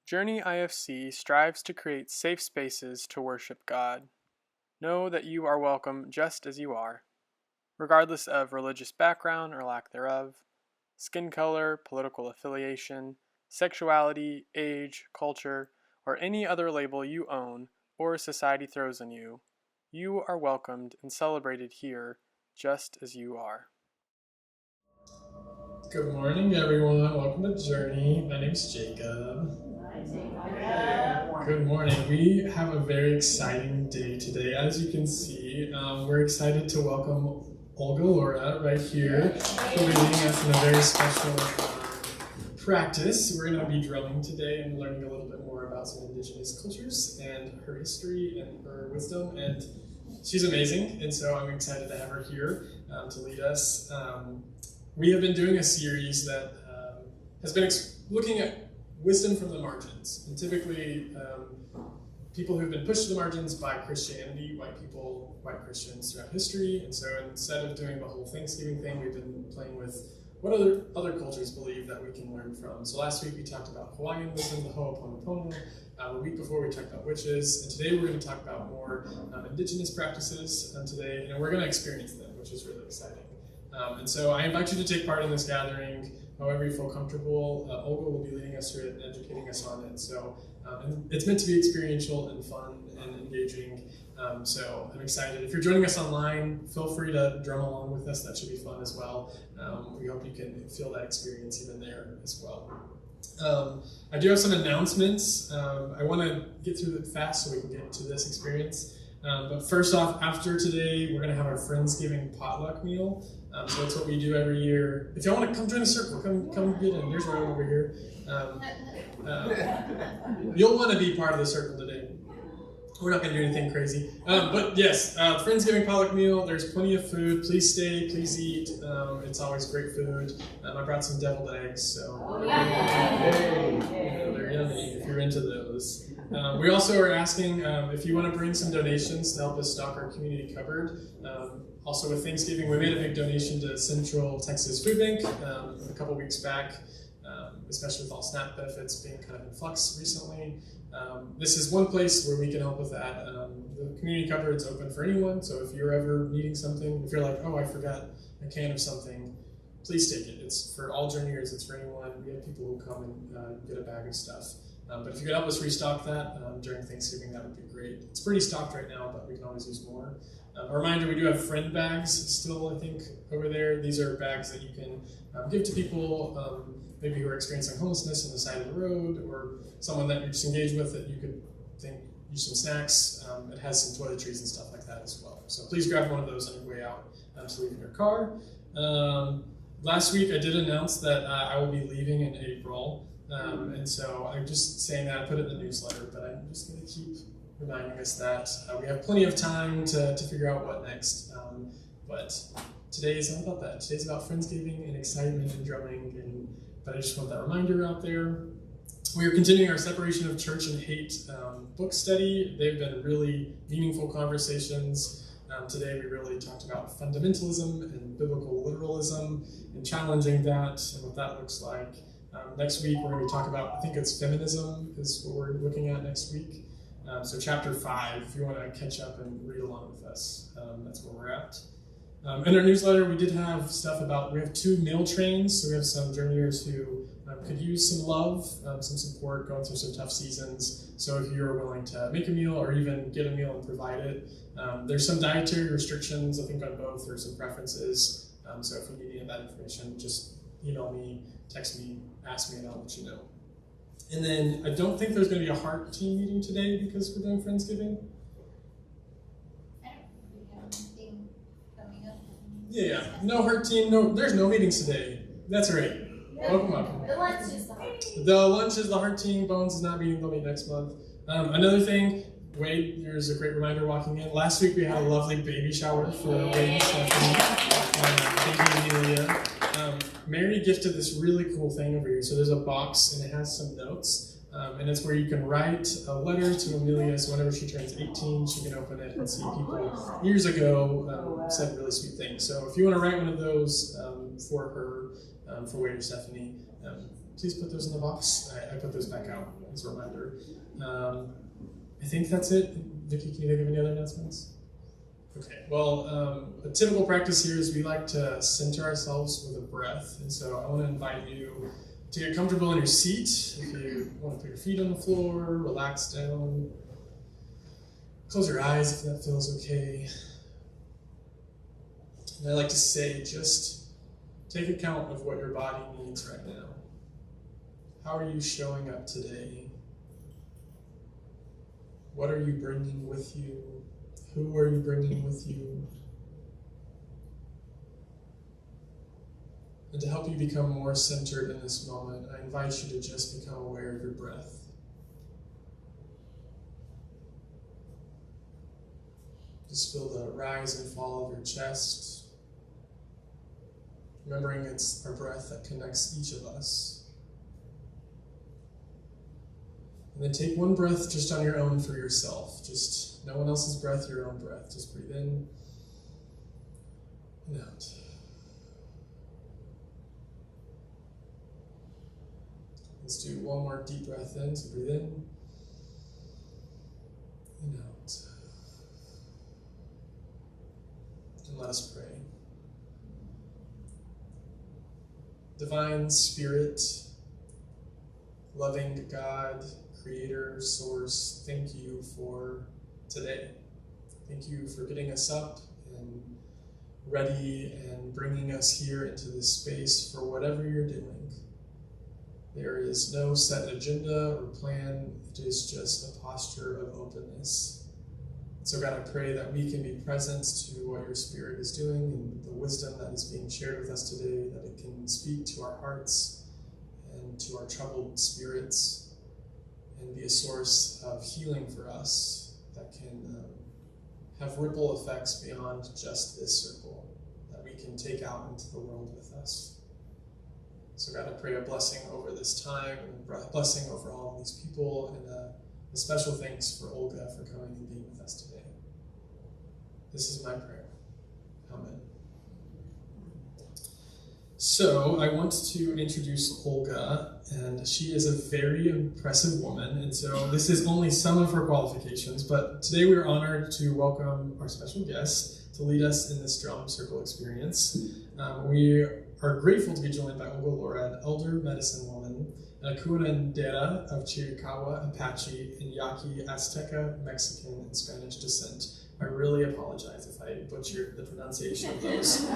Journey IFC strives to create safe spaces to worship God. Know that you are welcome just as you are, regardless of religious background or lack thereof, skin color, political affiliation, sexuality, age, culture, or any other label you own or society throws on you. You are welcomed and celebrated here just as you are. Good morning, everyone. Welcome to Journey. My name's Jacob. Good morning. We have a very exciting day today. As you can see, we're excited to welcome Olga Lora right here. She'll be leading us in a very special practice. We're going to be drumming today and learning a little bit more about some Indigenous cultures and her history and her wisdom. And she's amazing, and so I'm excited to have her here to lead us. We have been doing a series that has been looking at wisdom from the margins, and typically people who've been pushed to the margins by Christianity, white Christians throughout history. And so instead of doing the whole Thanksgiving thing, we've been playing with what other cultures believe that we can learn from. So last week we talked about Hawaiian wisdom, the Ho'oponopono. The week before we talked about witches, and today we're going to talk about more Indigenous practices today, and we're going to experience them, which is really exciting. And so I invite you to take part in this gathering however you feel comfortable. Olga will be leading us through it and educating us on it. So and it's meant to be experiential and fun and engaging. So I'm excited. If you're joining us online, feel free to drum along with us. That should be fun as well. We hope you can feel that experience even there as well. I do have some announcements. I want to get through it fast so we can get to this experience. But first off, after today, we're going to have our Friendsgiving potluck meal. So that's what we do every year. If y'all want to come join the circle, come get in. There's Ryan over here. You'll want to be part of the circle today. We're not going to do anything crazy. But yes, Friendsgiving potluck meal. There's plenty of food. Please stay. Please eat. It's always great food. I brought some deviled eggs, so they're yummy if you're into those. We also are asking if you want to bring some donations to help us stock our community cupboard. Also with Thanksgiving, we made a big donation to Central Texas Food Bank a couple weeks back, especially with all SNAP benefits being kind of in flux recently. This is one place where we can help with that. The community cupboard's open for anyone, so if you're ever needing something, if you're like, oh, I forgot a can of something, please take it. It's for all journeyers, it's for anyone. We have people who come and get a bag of stuff. But if you could help us restock that during Thanksgiving, that would be great. It's pretty stocked right now, but we can always use more. A reminder, we do have friend bags still, I think, over there. These are bags that you can give to people, maybe who are experiencing homelessness on the side of the road, or someone that you just engage with that you could use some snacks. It has some toiletries and stuff like that as well. So please grab one of those on your way out to leave in your car. Last week, I did announce that I will be leaving in April. And so I'm just saying that, I put it in the newsletter, but I'm just going to keep reminding us that we have plenty of time to figure out what next. But today is not about that. Today's about Friendsgiving and excitement and drumming, but I just want that reminder out there. We are continuing our Separation of Church and Hate book study. They've been really meaningful conversations. Today we really talked about fundamentalism and biblical literalism and challenging that and what that looks like. Next week, we're going to talk about, I think it's feminism is what we're looking at next week. So chapter 5, if you want to catch up and read along with us, that's where we're at. In our newsletter, we did have stuff about, we have 2 meal trains. So we have some journeyers who could use some love, some support, going through some tough seasons. So if you're willing to make a meal or even get a meal and provide it, there's some dietary restrictions, I think, on both, or some preferences. So if you need any of that information, just email me, text me, ask me, and I'll let you know. And then I don't think there's going to be a heart team meeting today because we're doing Friendsgiving. I don't think we have anything coming up. Yeah, no heart team. No, there's no meetings today. That's right. Welcome. The lunch is the heart team. The lunch is the heart team. Bones is not meeting. They'll meet next month. Another thing, Wade, there's a great reminder walking in. Last week we had a lovely baby shower for Wade and Stephanie. Thank you, Amelia. Mary gifted this really cool thing over here. So there's a box and it has some notes. And it's where you can write a letter to Amelia. So whenever she turns 18, she can open it and see people years ago said really sweet things. So if you want to write one of those for her, for Wade or Stephanie, please put those in the box. I put those back out as a reminder. I think that's it. Vicky, can you think of any other announcements? Okay, well, a typical practice here is we like to center ourselves with a breath. And so I want to invite you to get comfortable in your seat. If you want to put your feet on the floor, relax down. Close your eyes if that feels okay. And I like to say, just take account of what your body needs right now. How are you showing up today? What are you bringing with you? Who are you bringing with you? And to help you become more centered in this moment, I invite you to just become aware of your breath. Just feel the rise and fall of your chest. Remembering it's our breath that connects each of us. And then take one breath just on your own for yourself. Just no one else's breath, your own breath. Just breathe in and out. Let's do one more deep breath in. So breathe in and out. And let us pray. Divine Spirit, loving God, Creator, Source, thank you for today. Thank you for getting us up and ready and bringing us here into this space for whatever you're doing. There is no set agenda or plan. It is just a posture of openness. So God, I pray that we can be present to what your Spirit is doing and the wisdom that is being shared with us today, that it can speak to our hearts and to our troubled spirits and be a source of healing for us that can have ripple effects beyond just this circle that we can take out into the world with us. So God, I pray a blessing over this time and a blessing over all of these people, and a special thanks for Olga for coming and being with us today. This is my prayer. Amen. So I want to introduce Olga, and she is a very impressive woman, and so this is only some of her qualifications, but today we are honored to welcome our special guest to lead us in this drum circle experience. We are grateful to be joined by Olga Lora, an elder medicine woman, a Curandera of Chiricahua, Apache, and Yaqui Azteca, Mexican, and Spanish descent. I really apologize if I butchered the pronunciation of those.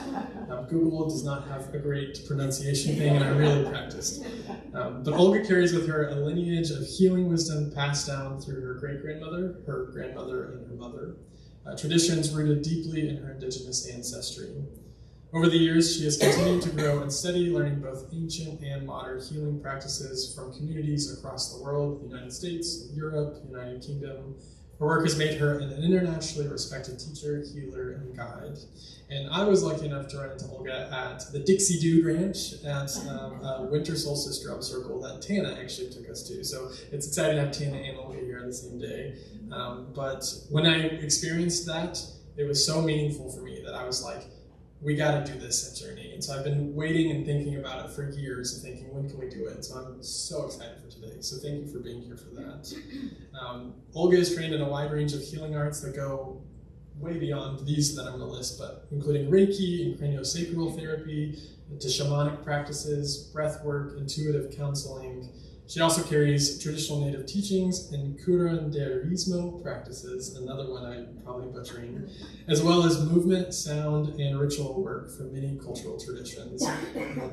Google does not have a great pronunciation thing, and I really practiced. But Olga carries with her a lineage of healing wisdom passed down through her great-grandmother, her grandmother, and her mother. Traditions rooted deeply in her indigenous ancestry. Over the years, she has continued to grow and study, learning both ancient and modern healing practices from communities across the world, the United States, Europe, United Kingdom. Her work has made her an internationally respected teacher, healer, and guide. And I was lucky enough to run into Olga at the Dixie Dude Ranch at a Winter Solstice Drum Circle that Tana actually took us to. So it's exciting to have Tana and Olga here on the same day. But when I experienced that, it was so meaningful for me that I was like, we got to do this at Journey. And so I've been waiting and thinking about it for years and thinking, when can we do it? So I'm so excited for today. So thank you for being here for that. Olga is trained in a wide range of healing arts that go way beyond these that I'm going to list, but including Reiki and craniosacral therapy, to shamanic practices, breath work, intuitive counseling. She also carries traditional native teachings and curanderismo practices, another one I'm probably butchering, as well as movement, sound, and ritual work from many cultural traditions.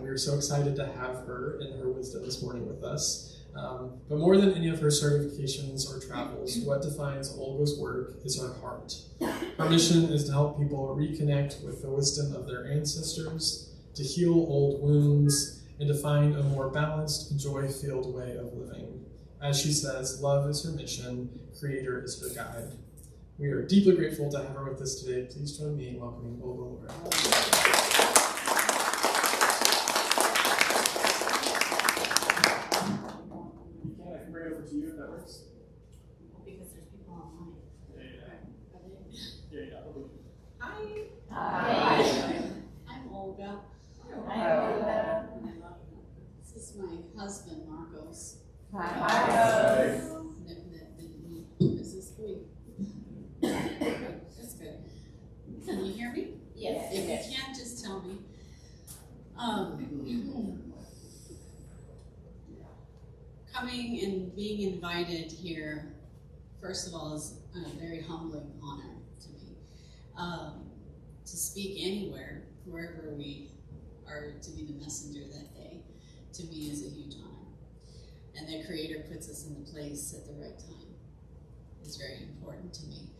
We're so excited to have her and her wisdom this morning with us. But more than any of her certifications or travels, what defines Olga's work is her heart. Her mission is to help people reconnect with the wisdom of their ancestors, to heal old wounds, and to find a more balanced, joy-filled way of living. As she says, love is her mission, Creator is her guide. We are deeply grateful to have her with us today. Please join me in welcoming Olga Lora. I can bring it over to you if that works. Because there's people online. Yeah. Hi. Hi. I'm Olga. Hi, Olga. This is my husband. Is this going? That's good. Can you hear me? Yes. If you can't, just tell me. Coming and being invited here, first of all, is a very humbling honor to me. To speak anywhere, wherever we are to be the messenger that day, to me is a huge honor. And the Creator puts us in the place at the right time. It's very important to me.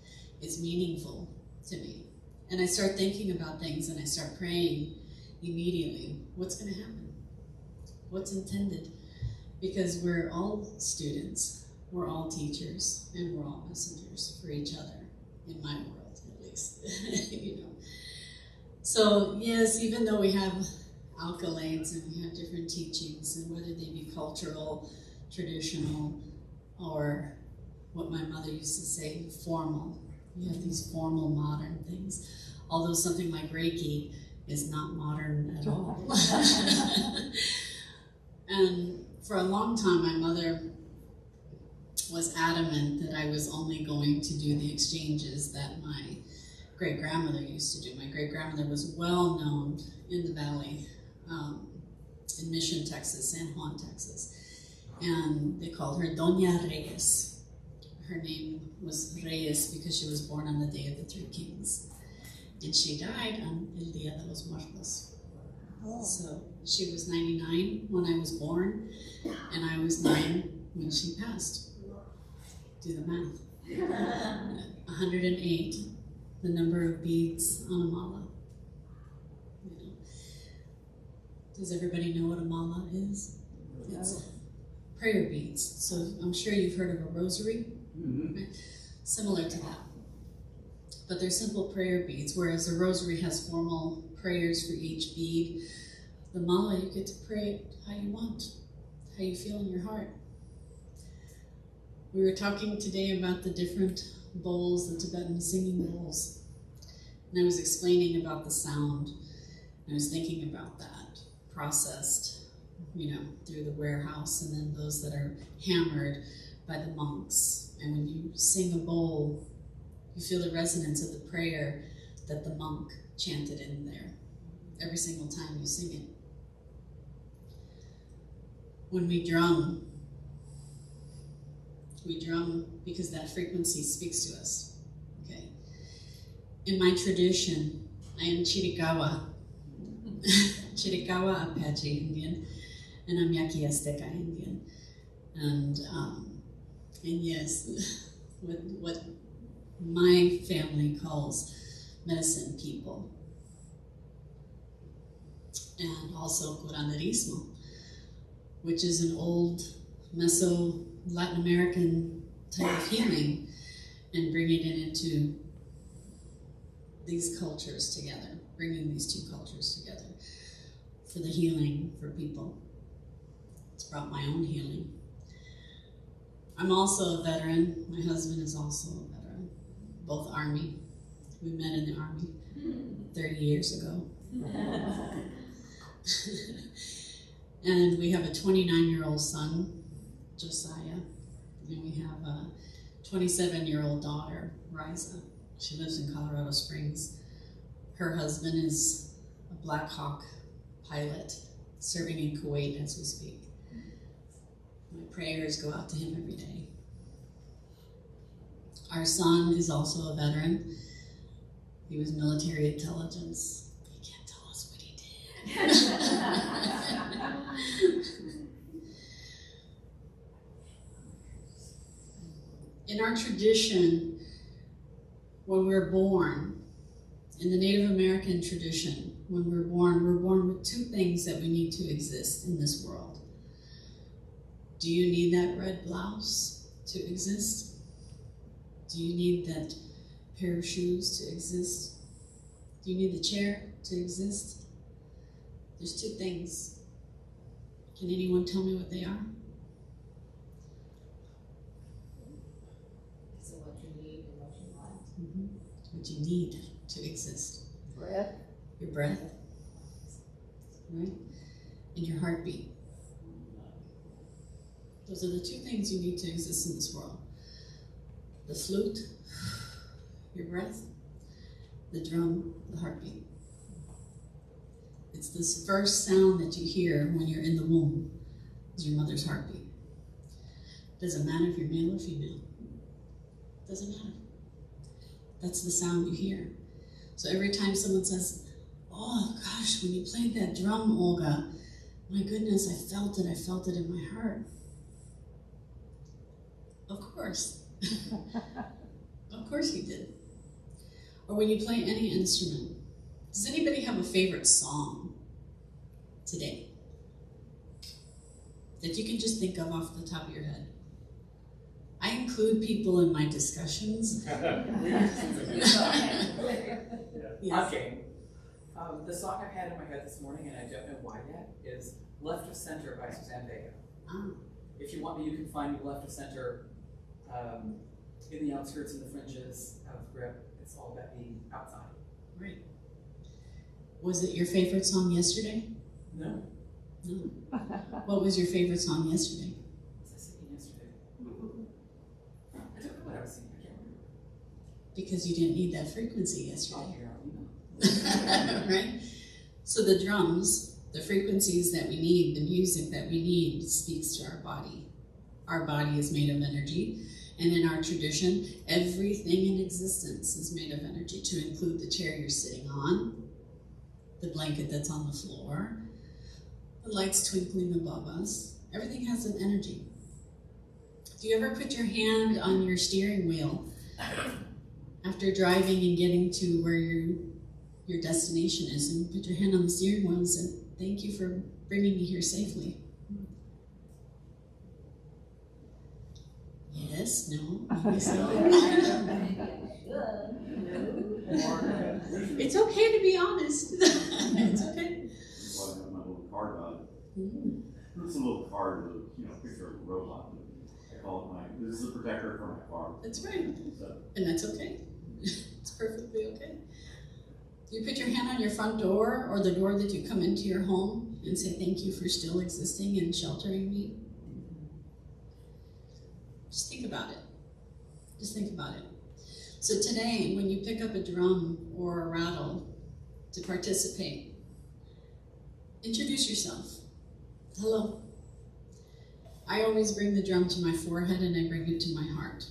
It's meaningful to me. And I start thinking about things and I start praying immediately. What's going to happen? What's intended? Because we're all students, we're all teachers, and we're all messengers for each other, in my world at least. You know. So yes, even though we have accolades and we have different teachings, and whether they be cultural, traditional, or what my mother used to say, formal. We have these formal, modern things. Although something like Reiki is not modern at all. And for a long time, my mother was adamant that I was only going to do the exchanges that my great-grandmother used to do. My great-grandmother was well known in the valley, in Mission, Texas, San Juan, Texas. And they called her Doña Reyes. Her name was Reyes because she was born on the Day of the Three Kings. And she died on El Día de los Muertos. Oh. So she was 99 when I was born, and I was 9 when she passed. Do the math. 108, the number of beads on a mala. You know. Does everybody know what a mala is? It's prayer beads. So I'm sure you've heard of a rosary, right? Similar to that. But they're simple prayer beads, whereas a rosary has formal prayers for each bead. The mala, you get to pray it how you want, how you feel in your heart. We were talking today about the different bowls, the Tibetan singing bowls. And I was explaining about the sound. I was thinking about that, processed, you know, through the warehouse, and then those that are hammered by the monks. And when you sing a bowl, you feel the resonance of the prayer that the monk chanted in there every single time you sing it. When we drum because that frequency speaks to us, okay? In my tradition, I am Chiricahua, Chiricahua Apache Indian, and I'm Yaqui Azteca Indian. And yes, what my family calls medicine people, and also curanderismo, which is an old Meso-Latin American type of healing, and bringing it into these cultures together, bringing these two cultures together for the healing for people. It's brought my own healing. I'm also a veteran. My husband is also a veteran, both Army. We met in the Army 30 years ago. And we have a 29-year-old son, Josiah, and we have a 27-year-old daughter, Riza. She lives in Colorado Springs. Her husband is a Black Hawk pilot serving in Kuwait as we speak. My prayers go out to him every day. Our son is also a veteran. He was military intelligence. He can't tell us what he did. In our tradition, when we're born, in the Native American tradition, when we're born with two things that we need to exist in this world. Do you need that red blouse to exist? Do you need that pair of shoes to exist? Do you need the chair to exist? There's two things. Can anyone tell me what they are? So what you need and what you want. Mm-hmm. What you need to exist. Breath. Your breath, right? And your heartbeat. Those are the two things you need to exist in this world. The flute, your breath, the drum, the heartbeat. It's this first sound that you hear when you're in the womb, is your mother's heartbeat. Doesn't matter if you're male or female. Doesn't matter. That's the sound you hear. So every time someone says, oh gosh, when you played that drum, Olga, my goodness, I felt it in my heart. Of course. Of course you did. Or when you play any instrument. Does anybody have a favorite song today that you can just think of off the top of your head? I include people in my discussions. Yes. Yes. Okay. The song I've had in my head this morning, and I don't know why yet, is Left of Center by Suzanne Vega. Ah, If you want me, you can find me Left of Center in the outskirts and the fringes of grip. It's all about being outside. great. Was it your favorite song yesterday? No. No. What was your favorite song yesterday? Was I singing yesterday? I don't know what I was singing. I can't remember. Because you didn't need that frequency yesterday. Apparently not. Right? So the drums, the frequencies that we need, the music that we need speaks to our body. Our body is made of energy, and in our tradition, everything in existence is made of energy, to include the chair you're sitting on, the blanket that's on the floor, the lights twinkling above us. Everything has an energy. Do you ever put your hand on your steering wheel after driving and getting to where your destination is, and put your hand on the steering wheel and say, thank you for bringing me here safely? Yes, no, maybe so. It's okay to be honest. It's okay. That's why I have my little card on it. It's a little card with a picture of a robot. I call it this is a protector for my car. That's right. So, And that's okay. It's perfectly okay. Do you put your hand on your front door or the door that you come into your home and say, thank you for still existing and sheltering me? Just think about it. Just think about it. So today, when you pick up a drum or a rattle to participate, introduce yourself. Hello. I always bring the drum to my forehead and I bring it to my heart.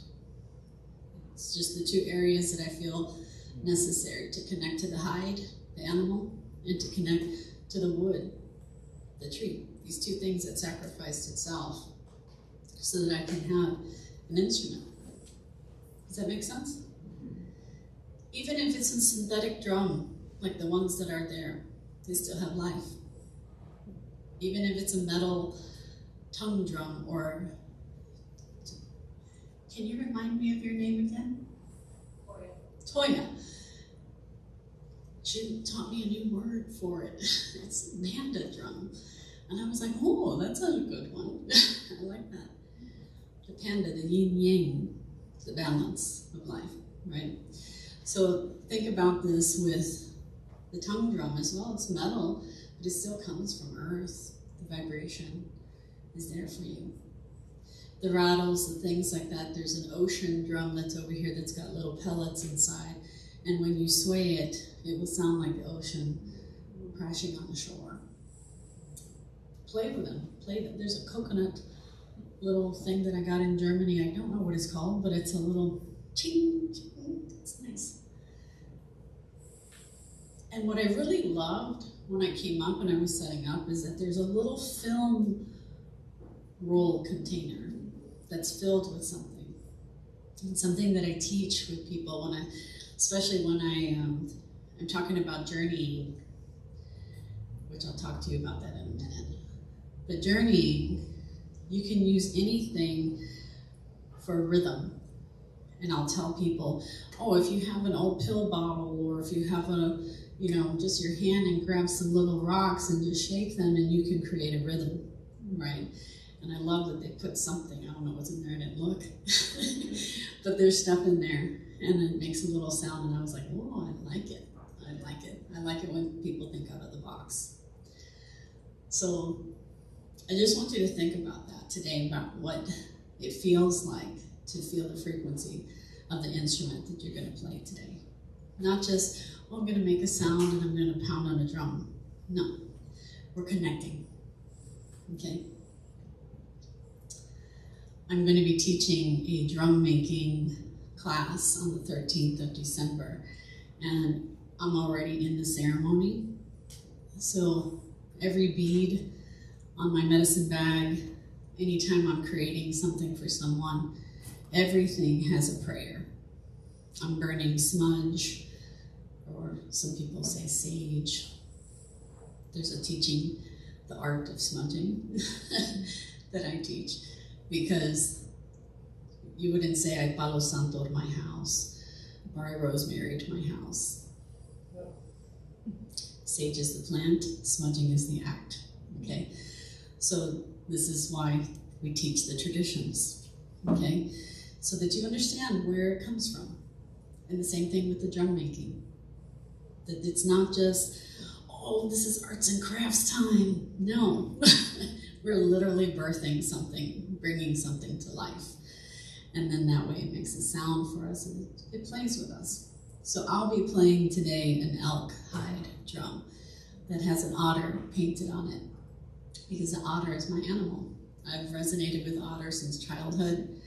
It's just the two areas that I feel necessary to connect to the hide, the animal, and to connect to the wood, the tree. These two things that sacrificed itself so that I can have an instrument. Does that make sense? Even if it's a synthetic drum, like the ones that are there, they still have life. Even if it's a metal tongue drum, or can you remind me of your name again? Toya. She taught me a new word for it. It's panda drum. And I was like, oh, that's a good one. I like that. The panda, the yin-yang, the balance of life, right? So think about this with the tongue drum as well. It's metal, but it still comes from earth. The vibration is there for you. The rattles, the things like that, there's an ocean drum that's over here that's got little pellets inside. And when you sway it, it will sound like the ocean crashing on the shore. Play with them. Play them. There's a coconut little thing that I got in Germany. I don't know what it's called, but it's a little ching, ching. It's nice. And what I really loved when I came up and I was setting up is that there's a little film roll container that's filled with something. And something that I teach with people when especially when I'm talking about journeying, which I'll talk to you about that in a minute. But journeying, you can use anything for rhythm. And I'll tell people, oh, if you have an old pill bottle, or if you have just your hand and grab some little rocks and just shake them, and you can create a rhythm, right? And I love that they put something, I don't know what's in there, I didn't look, but there's stuff in there, and it makes a little sound, and I was like, oh, I like it. I like it when people think out of the box. So I just want you to think about that. today about what it feels like to feel the frequency of the instrument that you're going to play today. Not just, oh, I'm going to make a sound and I'm going to pound on a drum. No, we're connecting. Okay? I'm going to be teaching a drum making class on the 13th of December, and I'm already in the ceremony. So every bead on my medicine bag, anytime I'm creating something for someone, everything has a prayer. I'm burning smudge, or some people say sage. There's a teaching, the art of smudging, that I teach, because you wouldn't say I palo santo to my house, or I rosemary to my house. Sage is the plant, smudging is the act, okay? So this is why we teach the traditions, okay? So that you understand where it comes from. And the same thing with the drum making. That it's not just, oh, this is arts and crafts time. No, we're literally birthing something, bringing something to life. And then that way it makes a sound for us and it plays with us. So I'll be playing today an elk hide drum that has an otter painted on it, because the otter is my animal. I've resonated with otter since childhood, and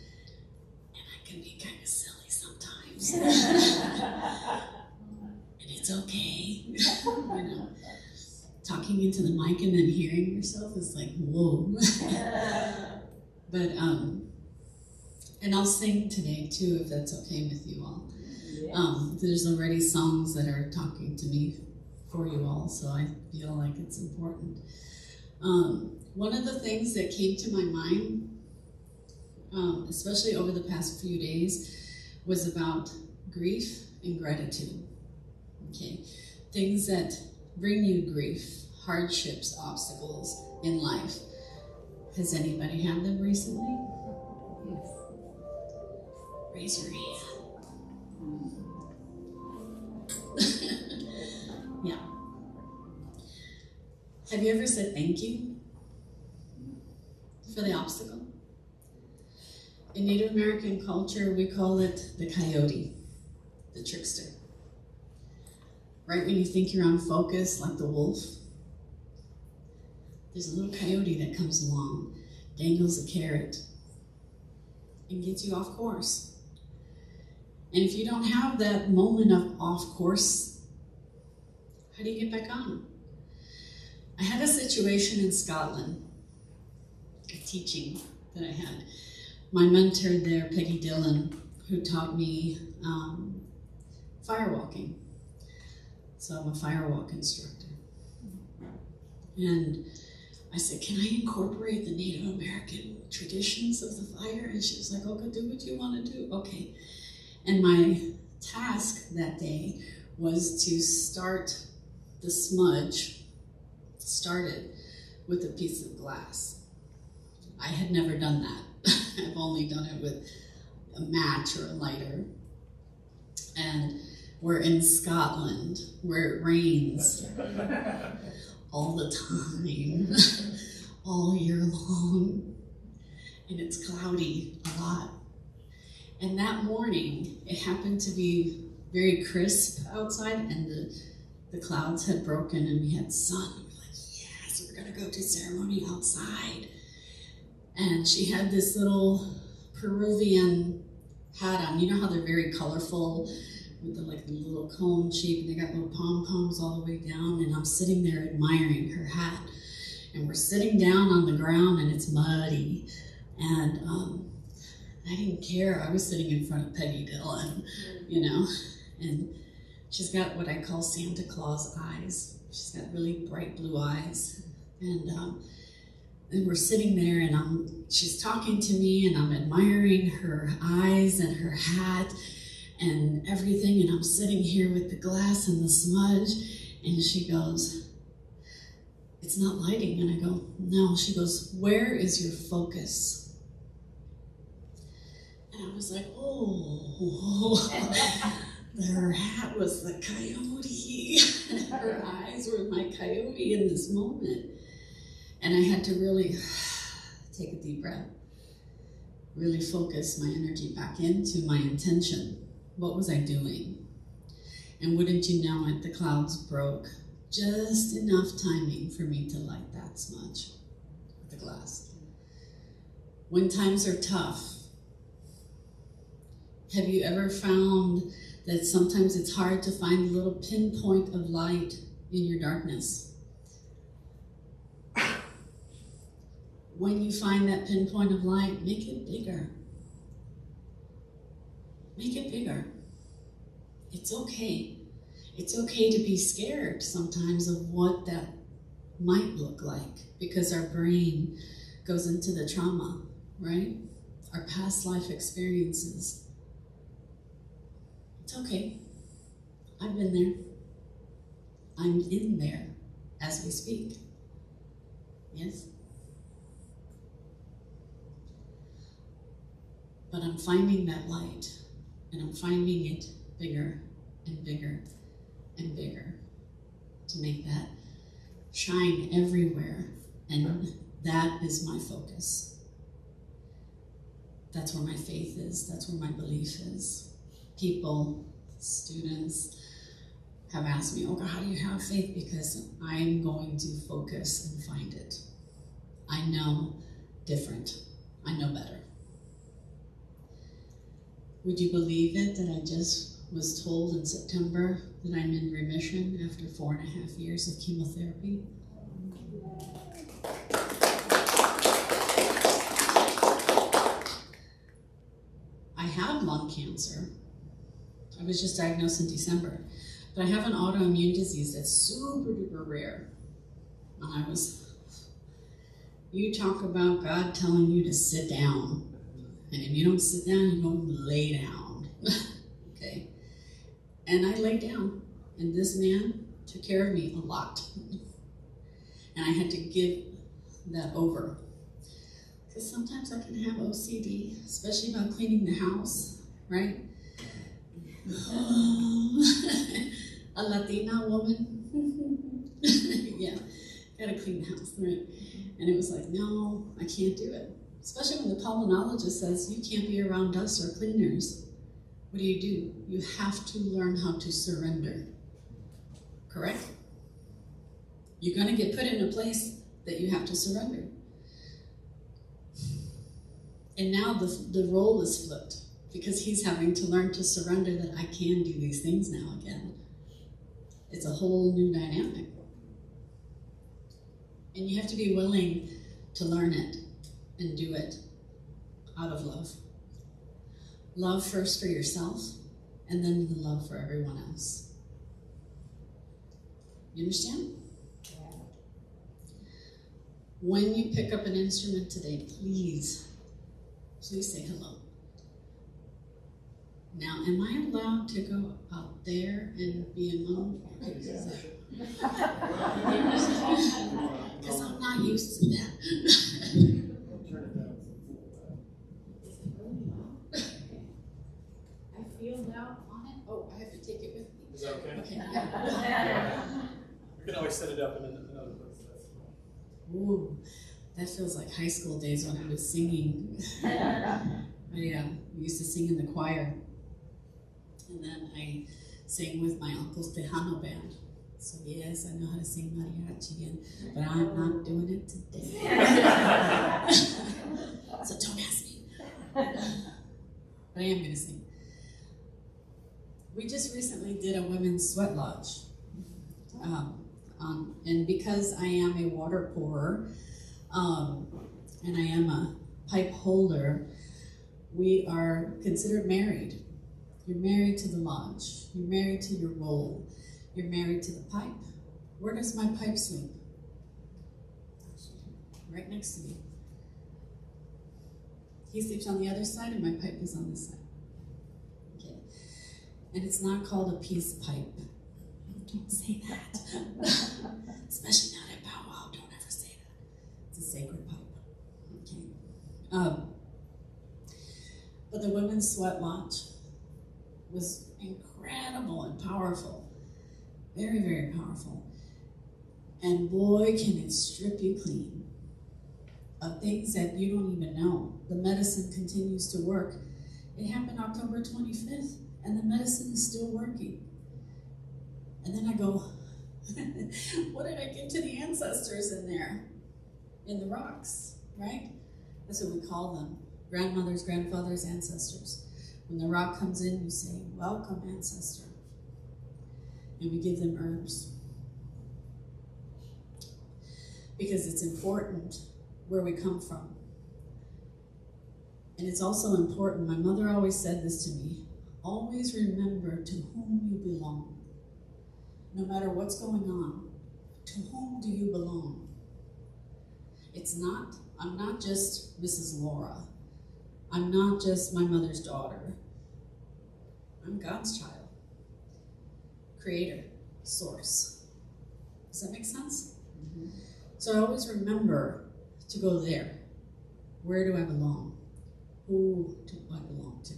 I can be kind of silly sometimes. And it's okay. You know, talking into the mic and then hearing yourself is like, whoa. But, and I'll sing today too, if that's okay with you all. There's already songs that are talking to me for you all, so I feel like it's important. One of the things that came to my mind, especially over the past few days, was about grief and gratitude. Okay, things that bring you grief, hardships, obstacles in life. Has anybody had them recently? Yes. Raise your hand. Yeah. Have you ever said thank you for the obstacle? In Native American culture, we call it the coyote, the trickster. Right when you think you're on focus, like the wolf, there's a little coyote that comes along, dangles a carrot, and gets you off course. And if you don't have that moment of off course, how do you get back on? I had a situation in Scotland, a teaching that I had. My mentor there, Peggy Dillon, who taught me firewalking. So I'm a firewalk instructor. And I said, can I incorporate the Native American traditions of the fire? And she was like, Olga, do what you want to do. Okay. And my task that day was to start the smudge, started with a piece of glass. I had never done that. I've only done it with a match or a lighter. And we're in Scotland, where it rains all the time, all year long, and it's cloudy a lot. And that morning, it happened to be very crisp outside, and the clouds had broken and we had sun. We're like, yes, we're gonna go to ceremony outside. And she had this little Peruvian hat on. You know how they're very colorful with the little cone shape, and they got little pom-poms all the way down, and I'm sitting there admiring her hat. And we're sitting down on the ground and it's muddy. And I didn't care. I was sitting in front of Peggy Dillon, you know, and she's got what I call Santa Claus eyes. She's got really bright blue eyes. And we're sitting there and she's talking to me and I'm admiring her eyes and her hat and everything. And I'm sitting here with the glass and the smudge. And she goes, it's not lighting. And I go, no. She goes, where is your focus? And I was like, oh, her hat was the coyote. Her eyes were my coyote in this moment. And I had to really take a deep breath. Really focus my energy back into my intention. What was I doing? And wouldn't you know it, the clouds broke. Just enough timing for me to light that smudge with the glass. When times are tough, have you ever found that sometimes it's hard to find a little pinpoint of light in your darkness? When you find that pinpoint of light, make it bigger. Make it bigger. It's okay. It's okay to be scared sometimes of what that might look like, because our brain goes into the trauma, right? Our past life experiences. It's okay. I've been there. I'm in there as we speak. Yes? But I'm finding that light, and I'm finding it bigger and bigger and bigger to make that shine everywhere. And that is my focus. That's where my faith is. That's where my belief is. People, students have asked me, Olga, how do you have faith? Because I'm going to focus and find it. I know different. I know better. Would you believe it that I just was told in September that I'm in remission after 4.5 years of chemotherapy? I have lung cancer. I was just diagnosed in December. But I have an autoimmune disease that's super duper rare. And you talk about God telling you to sit down. And if you don't sit down, you don't lay down. Okay? And I laid down. And this man took care of me a lot. And I had to give that over. Because sometimes I can have OCD, especially about cleaning the house, right? A Latina woman. Yeah, gotta clean the house, right? And it was like, no, I can't do it. Especially when the pulmonologist says you can't be around dust or cleaners. What do? You have to learn how to surrender. Correct? You're gonna get put in a place that you have to surrender. And now the role is flipped, because he's having to learn to surrender that I can do these things now again. It's a whole new dynamic. And you have to be willing to learn it and do it out of love. Love first for yourself, and then the love for everyone else. You understand? Yeah. When you pick up an instrument today, please say hello. Now, am I allowed to go out there and be among? Because I'm not used to that. I feel down on it. Oh, I have to take it with me. Is that okay? Okay. Yeah. We can always set it up in another place. Ooh, that feels like high school days when I was singing. I used to sing in the choir. And then I sang with my uncle's Tejano band. So yes, I know how to sing mariachi, but I'm not doing it today. So don't ask me. But I am going to sing. We just recently did a women's sweat lodge. And because I am a water pourer, and I am a pipe holder, we are considered married. You're married to the lodge. You're married to your role. You're married to the pipe. Where does my pipe sleep? Right next to me. He sleeps on the other side and my pipe is on this side. Okay. And it's not called a peace pipe. Don't say that. Especially not at powwow. Don't ever say that. It's a sacred pipe. Okay. But the women's sweat lodge was incredible and powerful. Very, very powerful. And boy, can it strip you clean. of things that you don't even know. The medicine continues to work. It happened October 25th, and the medicine is still working. And then I go, what did I give to the ancestors in there? In the rocks, right? That's what we call them. Grandmothers, grandfathers, ancestors. When the rock comes in, you say, welcome, ancestor. And we give them herbs. Because it's important where we come from. And it's also important, my mother always said this to me, always remember to whom you belong. No matter what's going on, to whom do you belong? I'm not just Mrs. Lora. I'm not just my mother's daughter. I'm God's child. Creator, source. Does that make sense? Mm-hmm. So I always remember to go there. Where do I belong? Who do I belong to?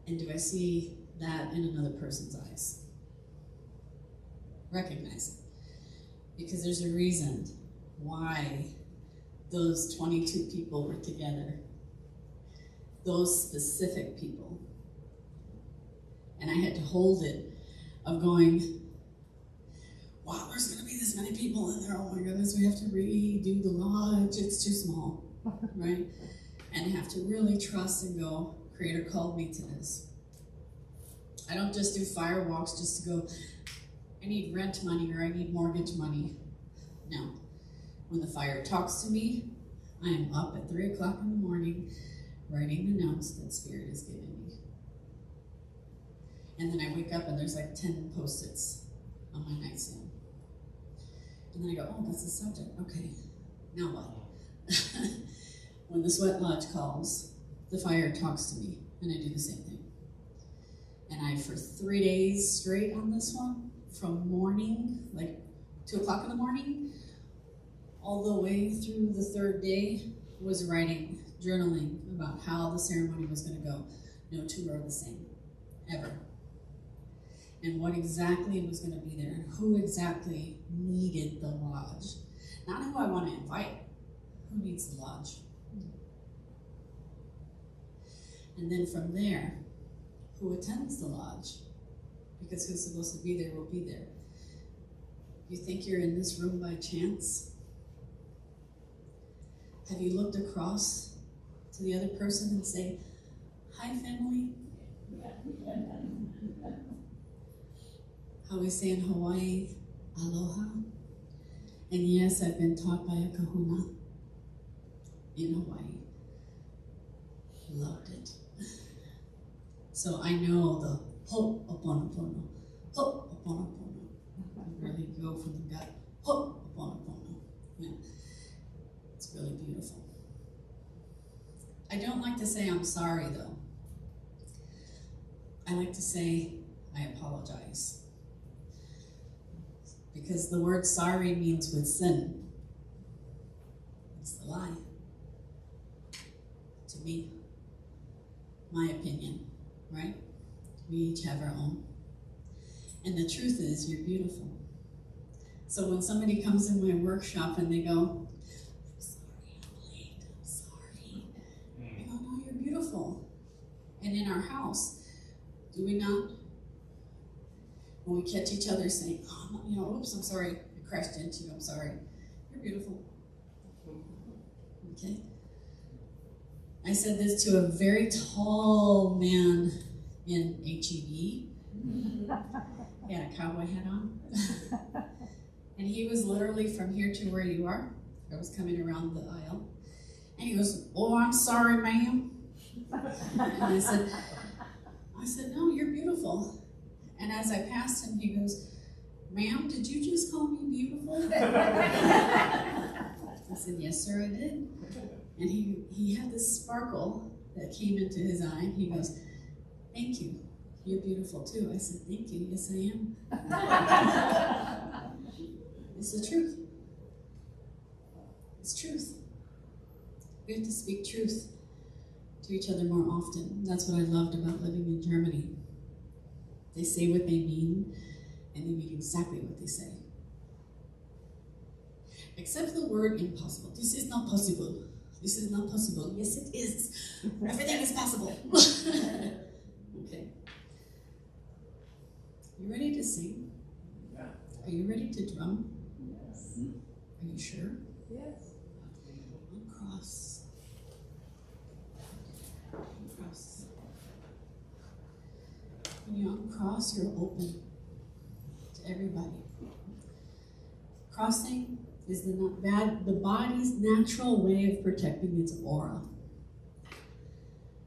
And do I see that in another person's eyes? Recognize it. Because there's a reason why those 22 people were together. Those specific people. And I had to hold it of going, wow, there's going to be this many people in there. Oh my goodness, we have to redo the lodge. It's too small, right? And I have to really trust and go, Creator called me to this. I don't just do fire walks just to go, I need rent money or I need mortgage money. No. When the fire talks to me, I am up at 3 o'clock in the morning writing the notes that Spirit is giving me. And then I wake up and there's like 10 Post-its on my nightstand. And then I go, oh, that's the subject. Okay, now what? When the sweat lodge calls, the fire talks to me, and I do the same thing. And I, for 3 days straight on this one, from morning, like 2 o'clock in the morning, all the way through the third day, was writing, journaling about how the ceremony was going to go. No two are the same, ever. And what exactly was going to be there, and who exactly needed the lodge. Not who I want to invite, who needs the lodge. And then from there, who attends the lodge? Because who's supposed to be there will be there. You think you're in this room by chance? Have you looked across to the other person and say, hi, family? How we say in Hawaii, aloha. And yes, I've been taught by a kahuna in Hawaii. Loved it. So I know the ho'oponopono, ho'oponopono. Really go from the gut, ho'oponopono. Yeah. It's really beautiful. I don't like to say I'm sorry though. I like to say I apologize. Because the word sorry means with sin. It's the lie. To me. My opinion, right? We each have our own. And the truth is, you're beautiful. So when somebody comes in my workshop and they go, I'm sorry, I'm late, I'm sorry. I go, no, you're beautiful. And in our house, do we not? When we catch each other saying, oh, oops, I'm sorry, I crashed into you, I'm sorry. You're beautiful. Okay? I said this to a very tall man in HEB. He had a cowboy hat on. And he was literally from here to where you are. I was coming around the aisle. And he goes, oh, I'm sorry, ma'am. And I said, no, you're beautiful. And as I passed him, he goes, ma'am, did you just call me beautiful? I said, yes, sir, I did. And he had this sparkle that came into his eye, and he goes, thank you. You're beautiful too. I said, thank you. Yes, I am. It's the truth. It's truth. We have to speak truth to each other more often. That's what I loved about living in Germany. They say what they mean, and they mean exactly what they say. Except the word impossible. This is not possible. This is not possible. Yes, it is. Everything is possible. Okay. You ready to sing? Yeah. Are you ready to drum? Yes. Are you sure? Yes. Uncross. Uncross. When you uncross, you're open to everybody. Crossing is the body's natural way of protecting its aura.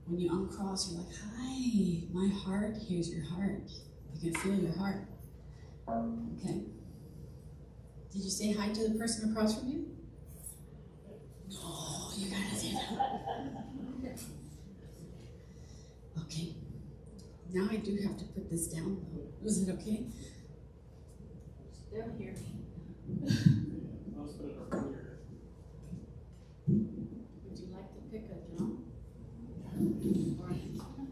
When you uncross, you're like, hi, my heart, here's your heart. You can feel your heart. Okay. Did you say hi to the person across from you? No, you gotta do that. Okay. Now I do have to put this down though. Is it okay? They'll hear me. Let's put it over here. Would you like to pick a drum? Or an instrument?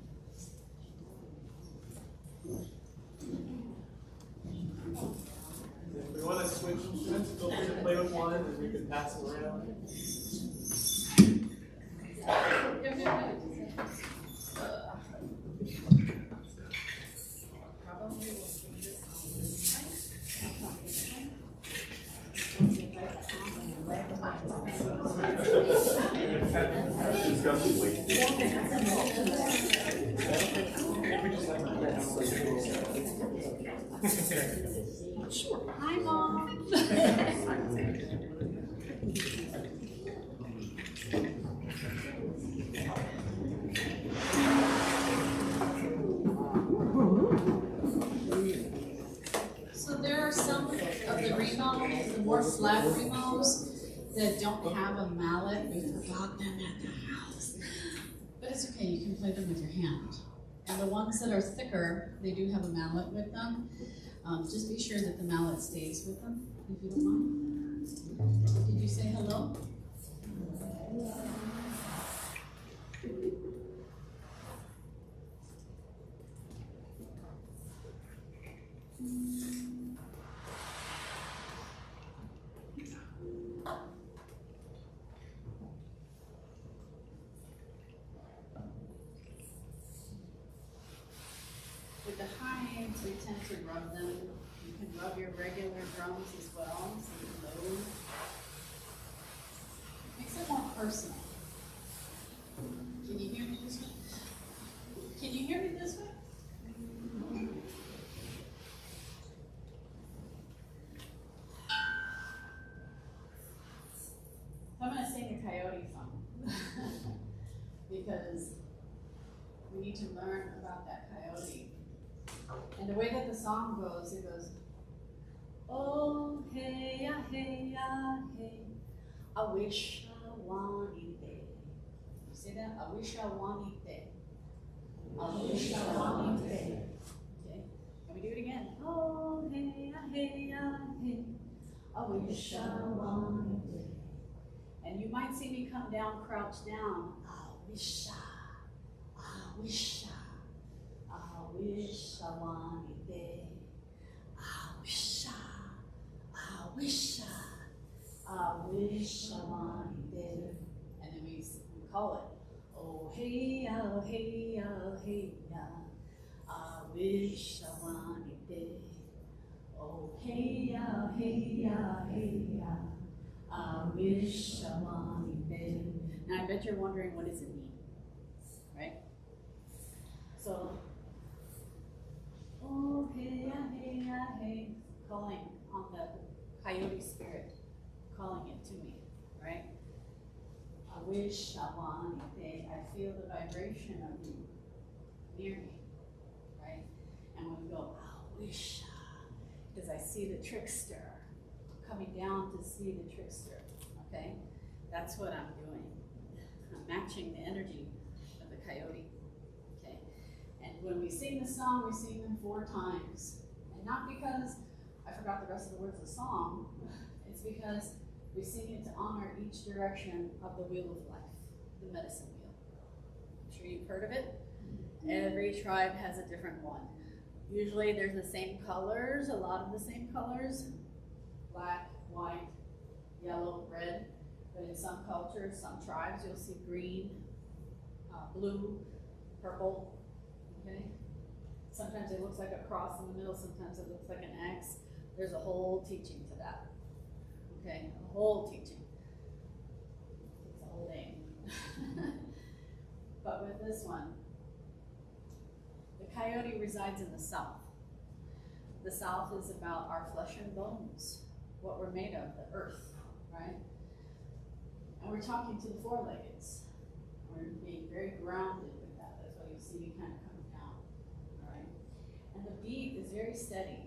If we want to switch instruments, feel free to play with one and we can pass it around. Probably will swing this on this side. Discussion, wait. Hi, Mom. So there are some of the remos, the more flat remos, that don't have a mallet. We forgot them at the house. But it's okay, you can play them with your hand. And the ones that are thicker, they do have a mallet with them. Just be sure that the mallet stays with them, if you don't mind. Did you say hello? With the hinds, we tend to rub them. You can rub your regular drums as well, so you load. Makes it more personal. Can you hear me this way? Can you hear me this way? I'm going to sing a coyote song because we need to learn about that coyote. And the way that the song goes, it goes, oh, hey, ya, hey, ya, hey, I wish I wanted it. You see that? I wish I wanted it. I wish I wanted it. Okay, can we do it again? Oh, hey, ya, hey, ya, hey, I wish I wanted it. And you might see me come down, crouch down. I wish I wish I wanted it. I wish I wanted it. And then we call it, oh hey ya, hey ya, hey ya. I wish I wanted it. Oh hey ya, hey ya, hey ya. I wish I wanted it. Now I bet you're wondering, what does it mean, right? So, oh hey ya, hey ya, hey, calling on the coyote spirit, calling it to me, right? I wish I wanted it. I feel the vibration of you near me, right? And when we go, I wish, because I see the trickster coming down to see the trickster, okay? That's what I'm doing. I'm matching the energy of the coyote, okay? And when we sing the song, we sing them 4 times. And not because I forgot the rest of the words of the song, it's because we sing it to honor each direction of the wheel of life, the medicine wheel. I'm sure you've heard of it. Every tribe has a different one. Usually there's the same colors, a lot of the same colors. Black, white, yellow, red, but in some cultures, some tribes, you'll see green, blue, purple, okay? Sometimes it looks like a cross in the middle, sometimes it looks like an X. There's a whole teaching to that, okay? A whole teaching. It's a whole day. But with this one, the coyote resides in the south. The south is about our flesh and bones, what we're made of, the earth, right? And we're talking to the four-leggeds. We're being very grounded with that. That's why you see me kind of coming down, all right? And the beat is very steady.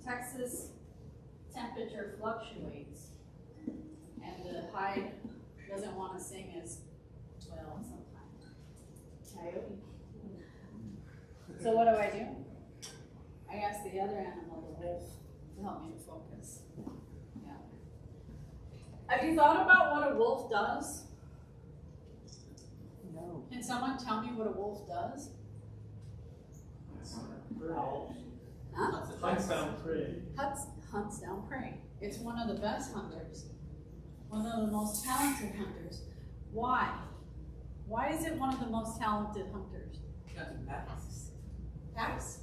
Texas temperature fluctuates, and the hide doesn't want to sing as well sometimes. Coyote. So what do? I ask the other animal, the wolf, to help me to focus. Yeah. Have you thought about what a wolf does? No. Can someone tell me what a wolf does? Huh? Hunts down prey. Hunts down prey. It's one of the best hunters. One of the most talented hunters. Why? Why is it one of the most talented hunters? Packs.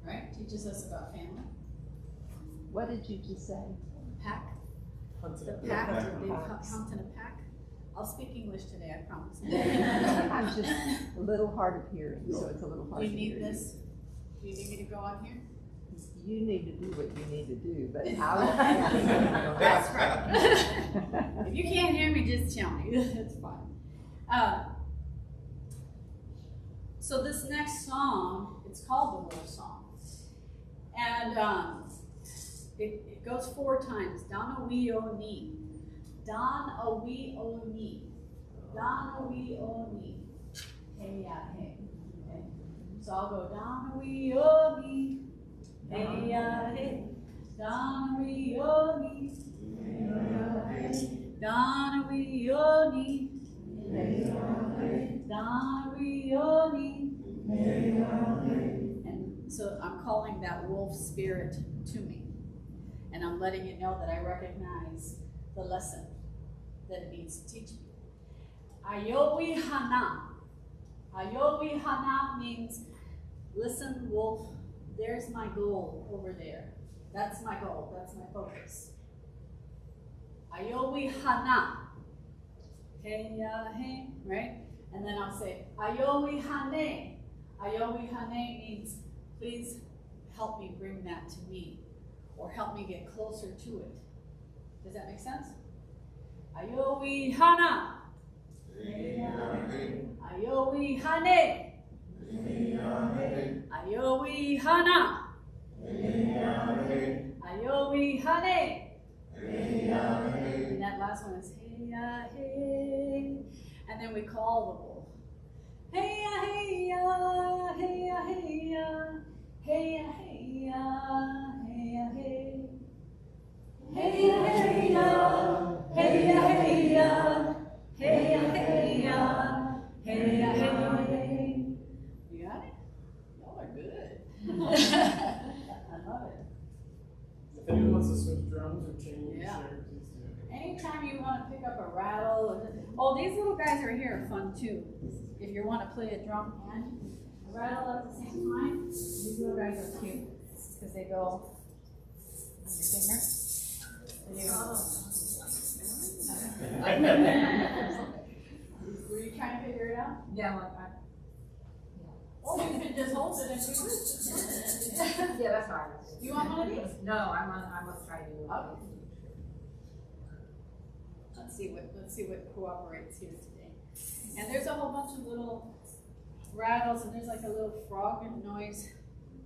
Right? Teaches us about family. What did you just say? Pack. The pack. They hunt in a pack. I'll speak English today, I promise. I'm just a little hard of hearing, so it's a little hard You to need hear this? Do you need me to go on here? You need to do what you need to do, but I'll. That's right. If you can't hear me, just tell me. It's fine. So this next song, it's called the Wolf Song. And it goes 4 times. Dana we o ni. Dan a we o ni. Dana we o ni. Hey ya hey. Okay. So I'll go Dana we o ni. Hey ya hey. Dana we o ni. Dana we o ni. Dana we o ni. And so I'm calling that wolf spirit to me. And I'm letting you know that I recognize the lesson that it needs to teach me. Ayowi hana. Ayowi hana means, listen, wolf, there's my goal over there. That's my goal. That's my focus. Ayowi hana. Hey, hey, right? And then I'll say, Ayowi hane. Ayowi hane means, please help me bring that to me, or help me get closer to it. Does that make sense? Ayowi hana. Ayowi hane. Ayowi hana. Ayowi hane. And that last one is hey ya hey. And then we call the wolf. Hey ya hey ya, hey ya hey ya, hey ya hey ya, hey ya hey. Hey ya hey ya, hey ya hey ya, hey ya hey ya, hey ya hey. You got it? Y'all are good. I love it. If anyone wants to switch drums or change, Yeah. share, please do. Anytime you want to pick up a rattle, oh, these little guys right here are fun too. If you want to play a drum and a rattle at the same time, these little guys are cute because they go on your finger. Were you trying to figure it out? Yeah, Oh, you can just hold it and do it. yeah, that's right. You want one of these? No, I must try to. Okay. Let's see what cooperates here today. And there's a whole bunch of little rattles, and there's like a little frog noise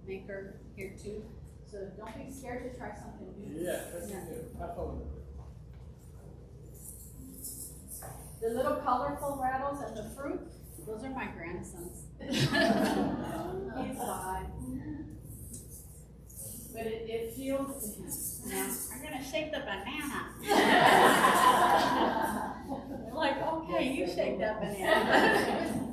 maker here too. So don't be scared to try something new. Yeah, that's good. Have fun with it. The little colorful rattles and the fruit, those are my grandsons. He's 5. But it feels to him. Now, I'm gonna shake the banana. They're like, okay, you shake that banana.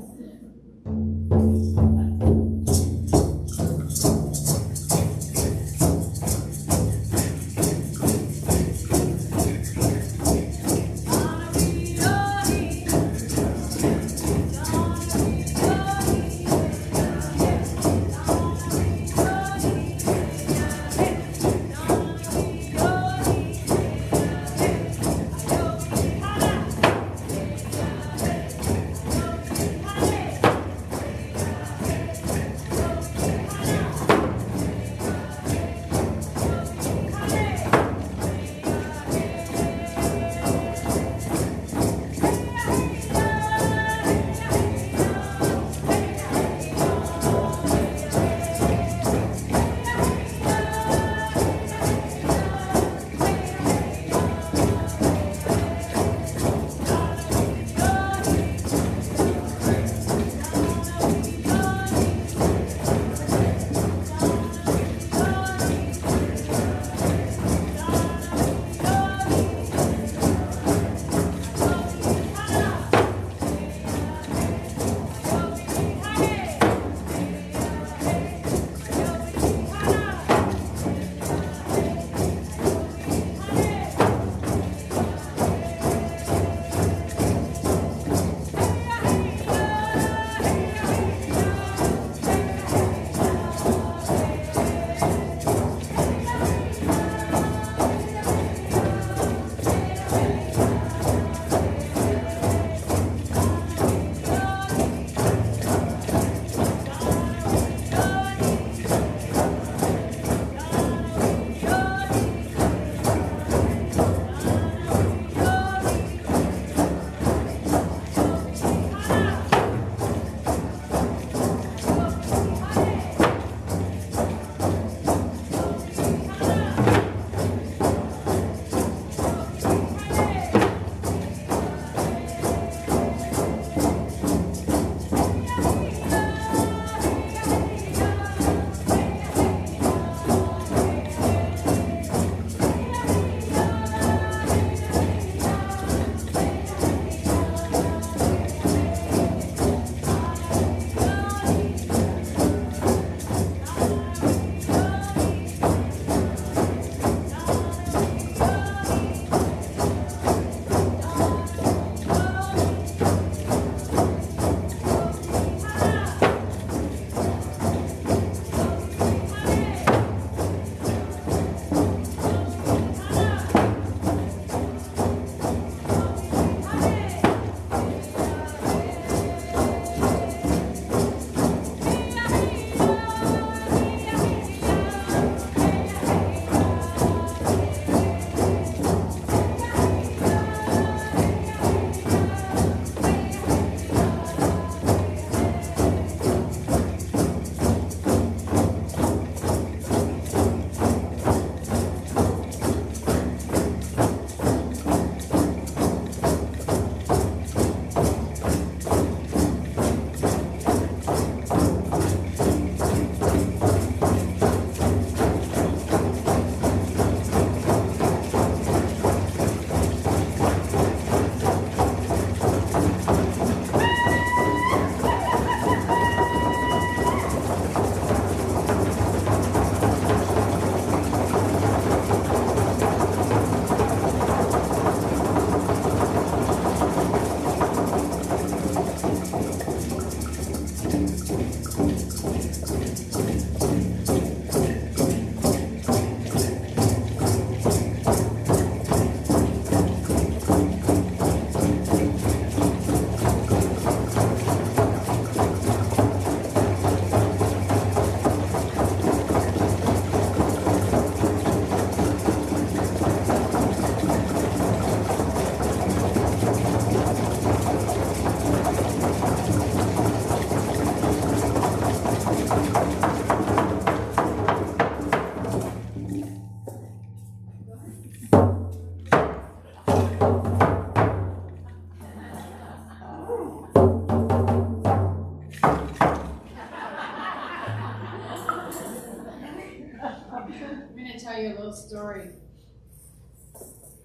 I'm gonna tell you a little story.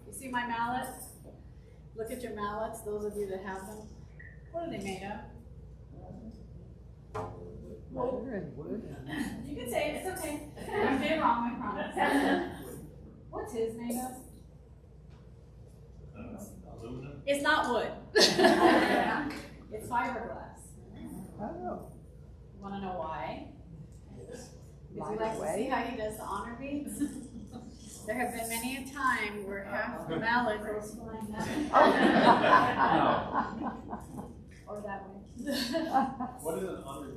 You see my mallet? Look at your mallets, those of you that have them. What are they made of? Leather and wood. You can say it, it's okay. I'm being wrong, I promise. What's his made of? Aluminum? It's not wood. It's fiberglass. Oh. Wanna know why? Because you like to Lightweight. see how he does the honor beads? There have been many a time where half the mallet goes flying that way. Or that way. What is an honor?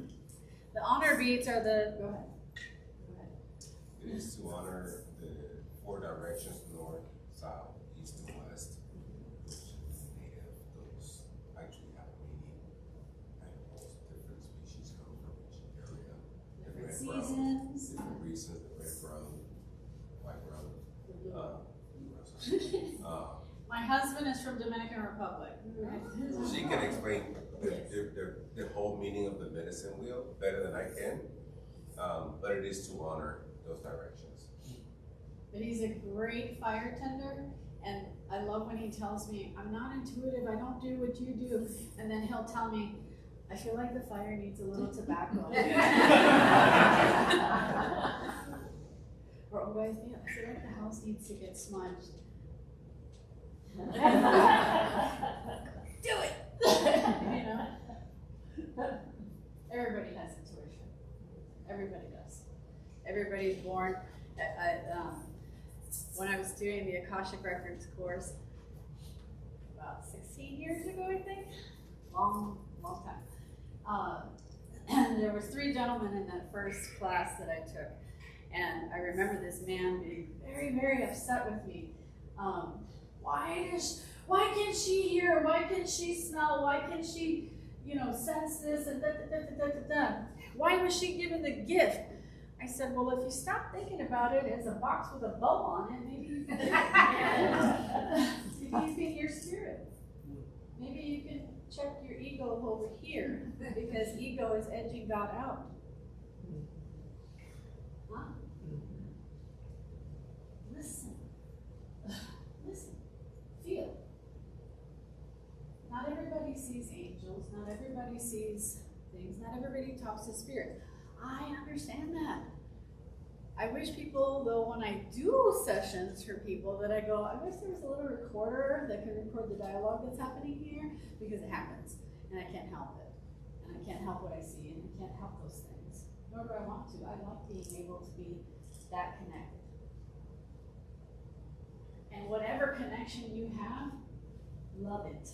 The honor beads are the, go ahead. It is to honor the 4 directions, north, south, east, and west, which native, those actually have meaning, and most different species come from each area. The Different red seasons. brown, different reasons, the red brown, white brown, blue brown. My husband is from Dominican Republic. She can explain the whole meaning of the medicine wheel better than I can, but it is to honor those directions. But he's a great fire tender, and I love when he tells me, I'm not intuitive, I don't do what you do, and then he'll tell me, I feel like the fire needs a little tobacco. Or, oh, I feel like the house needs to get smudged. Do it! You know? Everybody has intuition. Everybody does. Everybody's born. When I was doing the Akashic Records course, about 16 years ago, I think, long time. And there was 3 gentlemen in that first class that I took, and I remember this man being very, very upset with me. Why can't she hear? Why can't she smell? Why can't she, sense this and da. Why was she given the gift? I said, well, if you stop thinking about it as a box with a bow on it, maybe you can hear spirit. Maybe you can check your ego over here, because ego is edging God out. Huh? Listen. Feel. Not everybody sees angels, not everybody sees things, not everybody talks to spirit. I understand that. I wish people, though, when I do sessions for people, that I go, I wish there was a little recorder that could record the dialogue that's happening here, because it happens, and I can't help it. And I can't help what I see, and I can't help those things. Nor do I want to. I like being able to be that connected. And whatever connection you have, love it.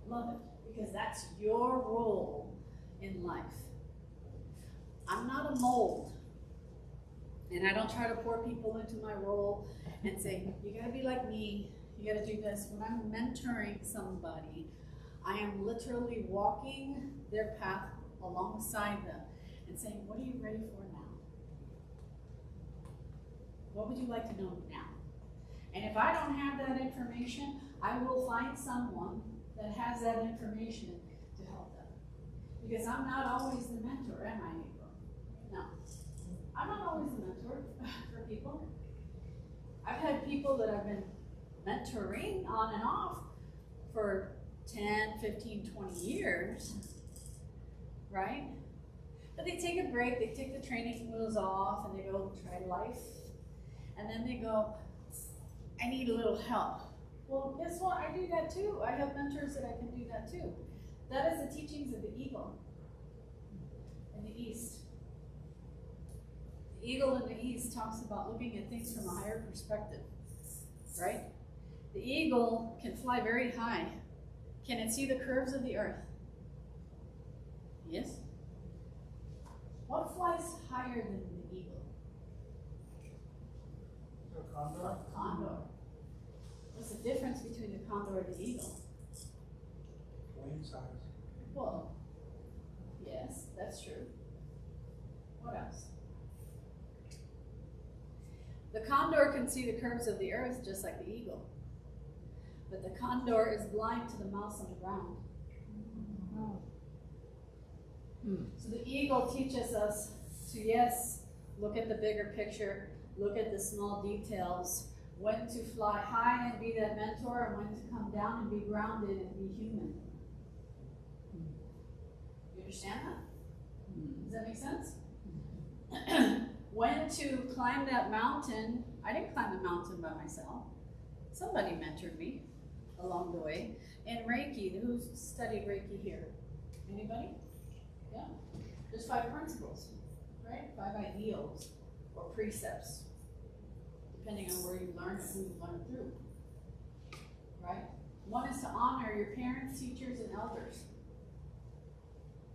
Love it, because that's your role in life. I'm not a mold, and I don't try to pour people into my role and say, you gotta be like me, you gotta do this. When I'm mentoring somebody, I am literally walking their path alongside them and saying, what are you ready for now? What would you like to know now? And if I don't have that information, I will find someone that has that information to help them. Because I'm not always the mentor, am I, April? No. I'm not always the mentor for people. I've had people that I've been mentoring on and off for 10, 15, 20 years, right? But they take a break, they take the training wheels off, and they go try life. And then they go, I need a little help. Well, guess what? I do that too. I have mentors that I can do that too. That is the teachings of the eagle in the East. The eagle in the East talks about looking at things from a higher perspective, right? The eagle can fly very high. Can it see the curves of the earth? Yes. What flies higher than the eagle? The condor? Condor. What's the difference between the condor and the eagle? Wing size. Well, yes, that's true. What else? The condor can see the curves of the earth just like the eagle. But the condor is blind to the mouse on the ground. So the eagle teaches us to, yes, Look at the bigger picture. Look at the small details. When to fly high and be that mentor, and when to come down and be grounded and be human. You understand that? Does that make sense? When to climb that mountain. I didn't climb the mountain by myself. Somebody mentored me along the way. And Reiki, who's studied Reiki here? Anybody? Yeah. There's 5 principles, right? 5 ideals or precepts, depending on where you learn and who you learn through, right? One is to honor your parents, teachers, and elders,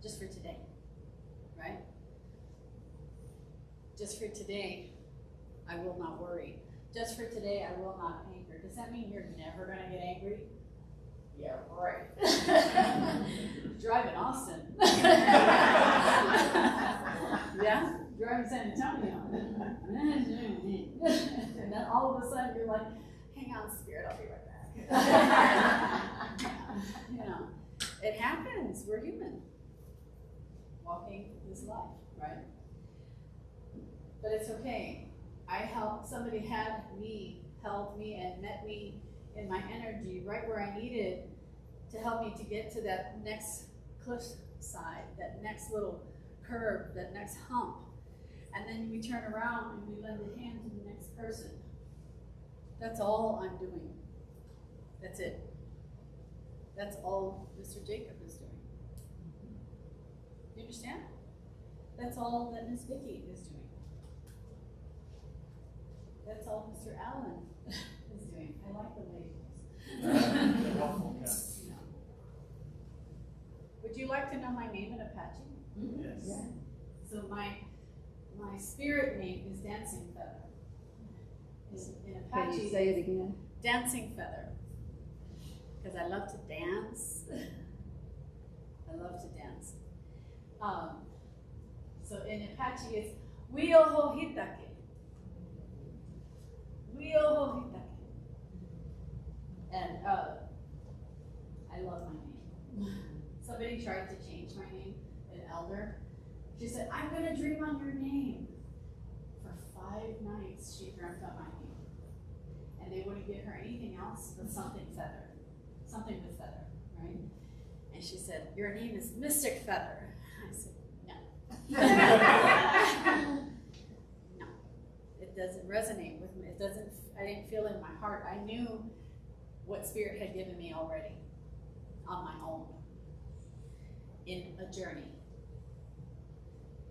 just for today, right? Just for today, I will not worry. Just for today, I will not anger. Does that mean you're never going to get angry? Yeah, right. Drive in Austin. Yeah, drive in San Antonio. And then all of a sudden you're like, hang on, Spirit, I'll be right back. You know, it happens. We're human. Walking this life, right? But it's okay. Somebody held me and met me in my energy right where I needed to help me to get to that next cliff side, that next little curve, that next hump. And then we turn around and we lend a hand to the next person. That's all I'm doing. That's it. That's all Mr. Jacob is doing. You understand? That's all that Miss Vicky is doing. That's all Mr. Allen is doing. I like the labels. Would you like to know my name in Apache? Yes. Yeah. So my spirit name is Dancing Feather. In Apache, Can you say it again? Dancing Feather. Because I love to dance. I love to dance. So in Apache it's Wioho Hitake. Wioho Hitake. And I love my name. Somebody tried to change my name, an elder. She said, I'm going to dream on your name. For 5 nights, she dreamt on my name. And they wouldn't give her anything else but something feather. Something with feather, right? And she said, your name is Mystic Feather. I said, no. No. It doesn't resonate with me. I didn't feel it in my heart. I knew what Spirit had given me already on my own in a journey.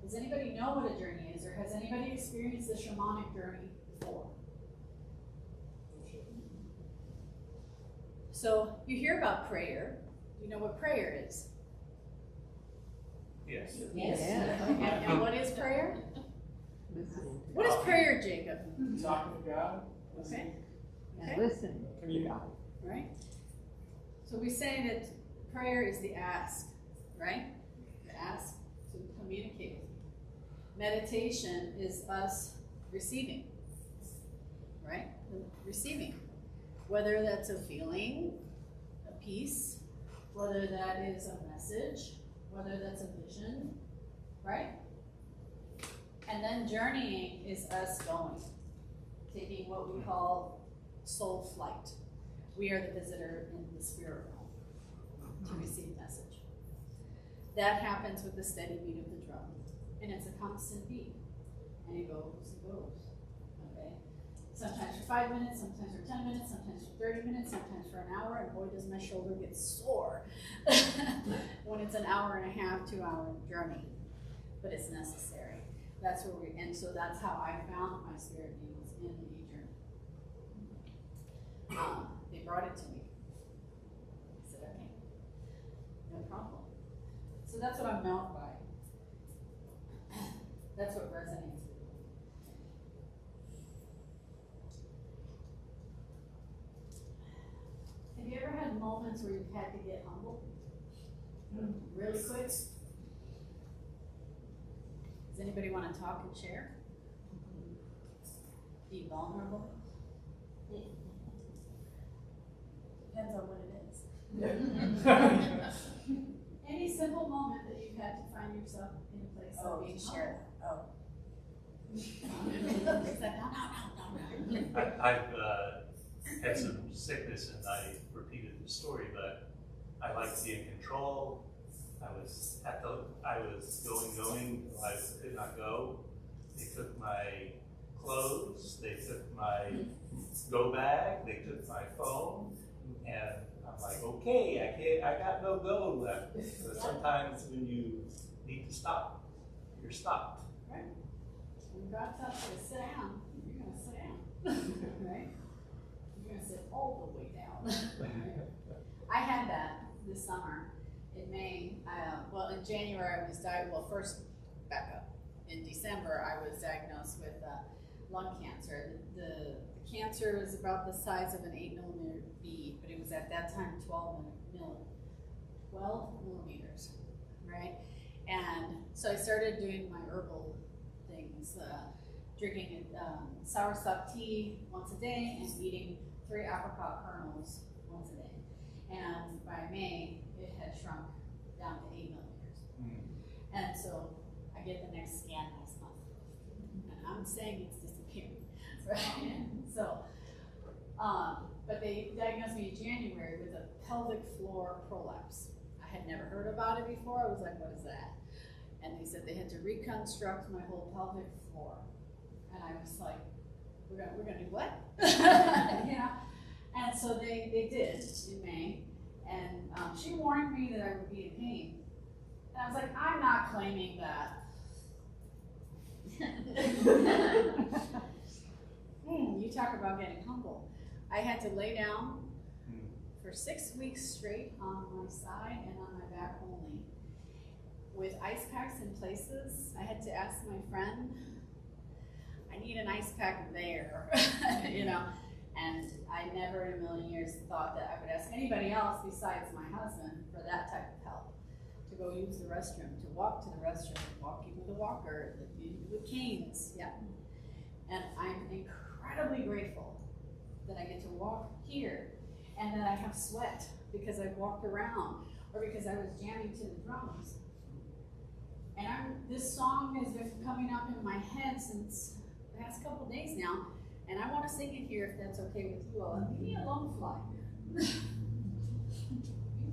Does anybody know what a journey is, or has anybody experienced the shamanic journey before? So you hear about prayer. You know what prayer is? Yes. Yes. And what is prayer? Listening. What is prayer, Jacob? Talking to God. Okay. And listening to God. Right? So we say that prayer is the ask, right? The ask to communicate with you. Meditation is us receiving, right? Receiving. Whether that's a feeling, a peace, whether that is a message, whether that's a vision, right? And then journeying is us going, taking what we call soul flight. We are the visitor in the spirit realm to receive message. That happens with the steady beat of the drum. And it's a constant beat. And it goes and goes. Okay? Sometimes for 5 minutes, sometimes for 10 minutes, sometimes for 30 minutes, sometimes for an hour, and boy does my shoulder get sore when it's an hour and a half, 2 hour journey. But it's necessary. That's where and so that's how I found my spirit name was in the journey. They brought it to me. I said, okay, no problem. So that's what I'm known by. That's what resonates with me. Have you ever had moments where you've had to get humble? Really quick? Does anybody want to talk and share? Be vulnerable? Depends on what it is. Any simple moment that you've had to find yourself in a place of being share. humble. Oh. said, no. I've had some sickness and I repeated the story, but I like to be in control. I was going, I could not go. They took my clothes, they took my go bag, they took my phone, and I'm like, okay, I got no go left. So sometimes when you need to stop, you're stopped. Right. When God tells you to sit down, you're going to sit down. Right? You're going to sit all the way down. Right? I had that this summer in May. In January I was first back up. In December I was diagnosed with lung cancer. The cancer was about the size of an 8mm bead, but it was at that time 12 millimeters, right? And so I started doing my herbal things, drinking soursop tea once a day and eating 3 apricot kernels once a day. And by May, it had shrunk down to 8 millimeters. And so I get the next scan next month. And I'm saying it's disappearing, right? So, but they diagnosed me in January with a pelvic floor prolapse. I had never heard about it before. I was like, what is that? And they said they had to reconstruct my whole pelvic floor. And I was like, we're gonna do what? Yeah. And so they did in May. And she warned me that I would be in pain. And I was like, I'm not claiming that. You talk about getting humble. I had to lay down for 6 weeks straight on my side and on my back only, with ice packs in places. I had to ask my friend, I need an ice pack there, you know. And I never in a million years thought that I would ask anybody else besides my husband for that type of help. To go use the restroom, to walk to the restroom, walking with a walker, with canes, yeah. And I'm incredibly grateful that I get to walk here and that I have sweat because I've walked around or because I was jamming to the drums. And this song has been coming up in my head since the past couple days now, and I want to sing it here if that's okay with you all. Leave me alone, fly. You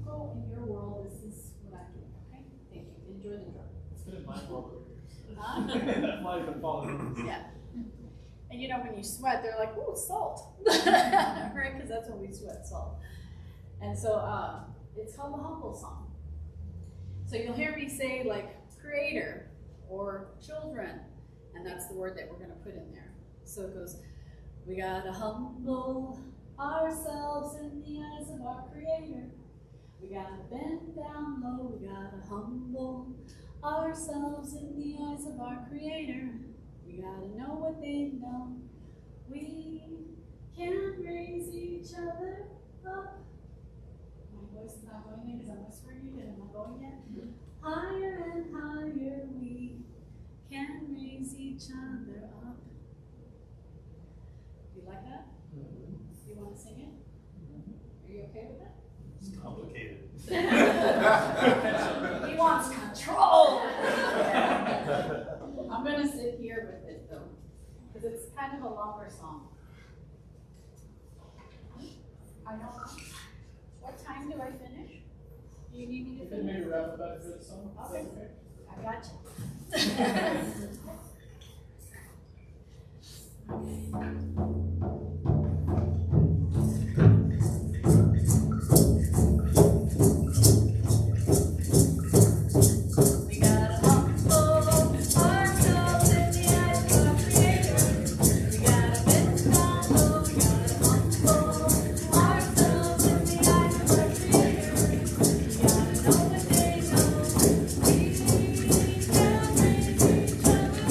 go in your world, this is what I'm doing, okay? Thank you. Enjoy the drum. It's been in my world over here. Huh? That fly's been following me. Yeah. And you know, when you sweat, they're like, ooh, salt. Right? Because that's when we sweat, salt. And so it's called the humble song. So you'll hear me say like creator or children, and that's the word that we're going to put in there. So it goes, we gotta humble ourselves in the eyes of our creator. We gotta bend down low, we gotta humble ourselves in the eyes of our creator. We gotta know what they know. We can raise each other up. My voice is not going in because I'm whispering again. Am I going yet? Higher and higher we can raise each other up. You like that? You want to sing it? Are you okay with that? It's complicated. He wants control. I'm going to sit here with it though, because it's kind of a longer song. I don't know. What time do I finish? Do you need me to You finish? can maybe wrap up after this song. Okay. Is that okay? I got you. We gotta humble ourselves in the eyes of our creator. We gotta bend down low. We gotta humble ourselves in the eyes of our creator. We gotta know what they know. We can raise each other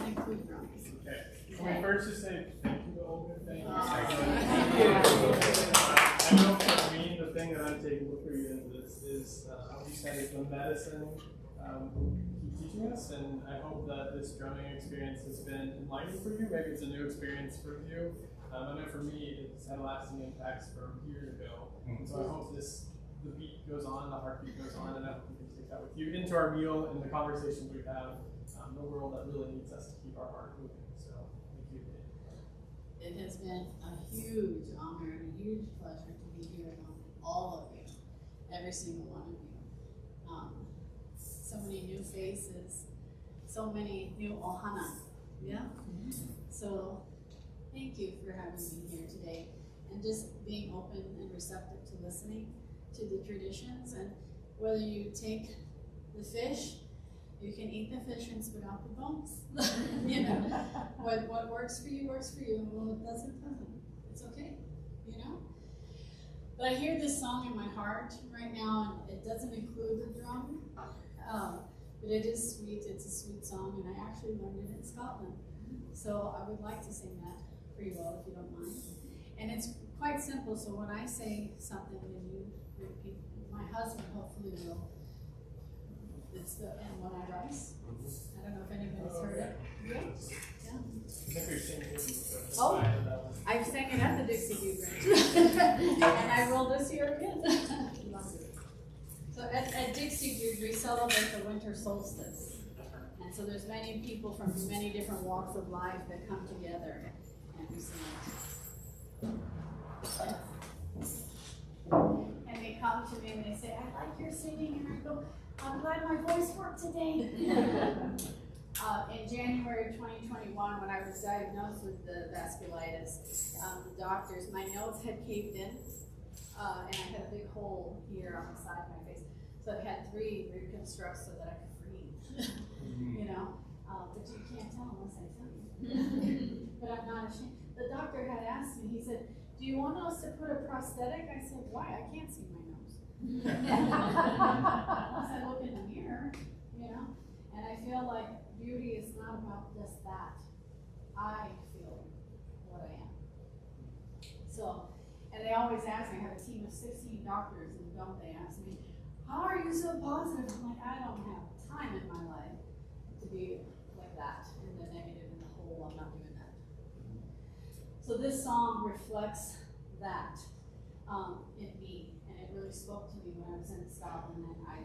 include drums. Okay. Can we first just say thank you to Olga? Thank you. I know for me, the thing that I'm taking with you into this is, you said, is the medicine keep teaching us, and I hope that this drumming experience has been enlightening for you. Maybe it's a new experience for you. I know for me, it's had lasting impacts from years ago. And so I hope the beat goes on, the heartbeat goes on, and I hope we can take that with you into our meal and the conversations we have, the world that really needs us to keep our heart moving. So thank you. It has been a huge honor and a huge pleasure to be here among all of you, every single one of you. So many new faces, so many new ohana. Yeah? So thank you for having me here today and just being open and receptive to listening to the traditions. And whether you take the fish, you can eat the fish and spit out the bones. You know, what works for you works for you, and what doesn't. It's okay, you know. But I hear this song in my heart right now, and it doesn't include the drum, but it is sweet. It's a sweet song, and I actually learned it in Scotland. So I would like to sing that for you all, if you don't mind. And it's quite simple. So when I say something, and you repeat, my husband hopefully will. It's the "and when I rise." I don't know if anybody's heard it. Yeah. Oh, I've sang it at the Dixie Dude Ranch, and I will this year again. So at Dixie Dude, we celebrate the winter solstice, and so there's many people from many different walks of life that come together, and we sing it. And they come to me and they say, "I like your singing," and I go, "I'm glad my voice worked today." In January 2021, when I was diagnosed with the vasculitis, the doctors, my nose had caved in, and I had a big hole here on the side of my face. So I had 3 reconstructs so that I could breathe, you know. But you can't tell unless I tell you. But I'm not ashamed. The doctor had asked me, he said, "Do you want us to put a prosthetic?" I said, "Why? I can't see my nose." Unless I look in the mirror, you know. And I feel like beauty is not about just that. I feel what I am. So, and they always ask me, I have a team of 16 doctors, and don't they ask me, "How are you so positive?" I'm like, I don't have time in my life to be like that, in the negative, in the hole. I'm not doing that. So this song reflects that in me, and it really spoke to me when I was in Scotland, and I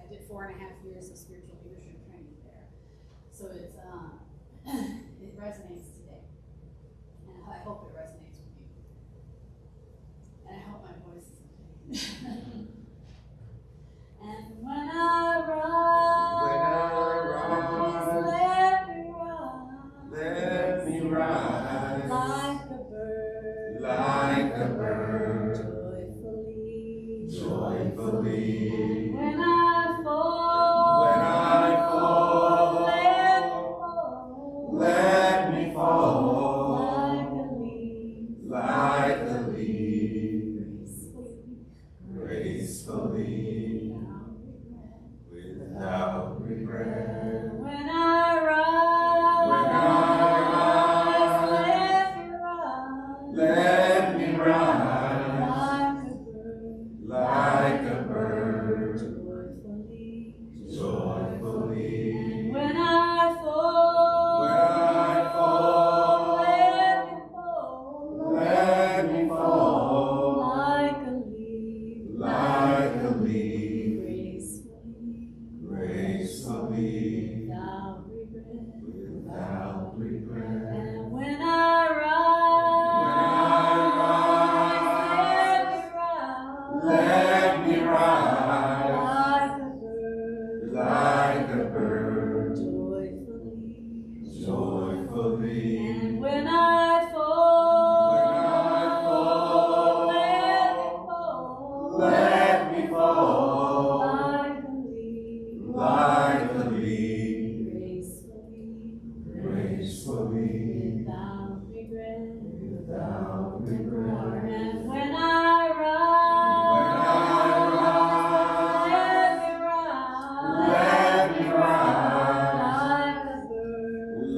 did 4.5 years of spiritual leadership training there. So it's it resonates today, and I hope it resonates with you, and I hope my voice is okay. And when I rise, let me rise, like a bird, joyfully. And when I fall, let me fall, like a leaf, gracefully, without regret. When I rise, let me rise, like a bird, joyfully. And when I fall, let me fall, like a leaf, gracefully, without regret. And when I rise, let me rise, like a bird, joyfully. And when I fall, let me fall, like a leaf, gracefully, without regret. And when I rise, let me rise, like a bird,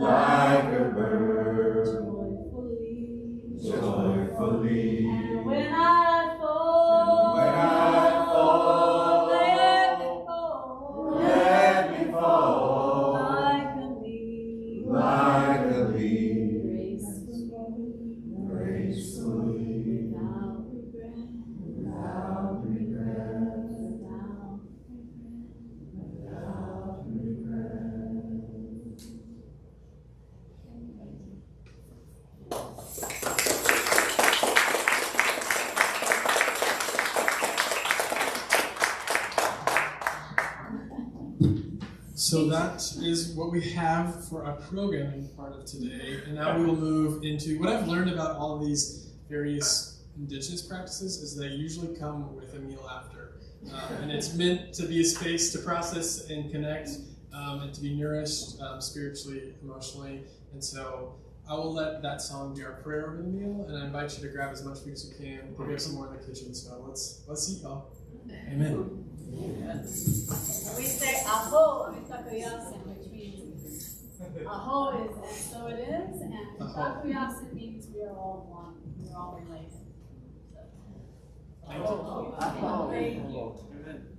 So that is what we have for our programming part of today. And now we will move into what I've learned about all of these various indigenous practices is they usually come with a meal after. And it's meant to be a space to process and connect and to be nourished spiritually, emotionally. And so I will let that song be our prayer over the meal, and I invite you to grab as much food as you can. We have some more in the kitchen, so let's eat, y'all. Amen. We say aho mitakuyasin, which means aho is and so it is, and mitakuyasin means we are all one, we're all related. So, Thank you. Thank you. Amen.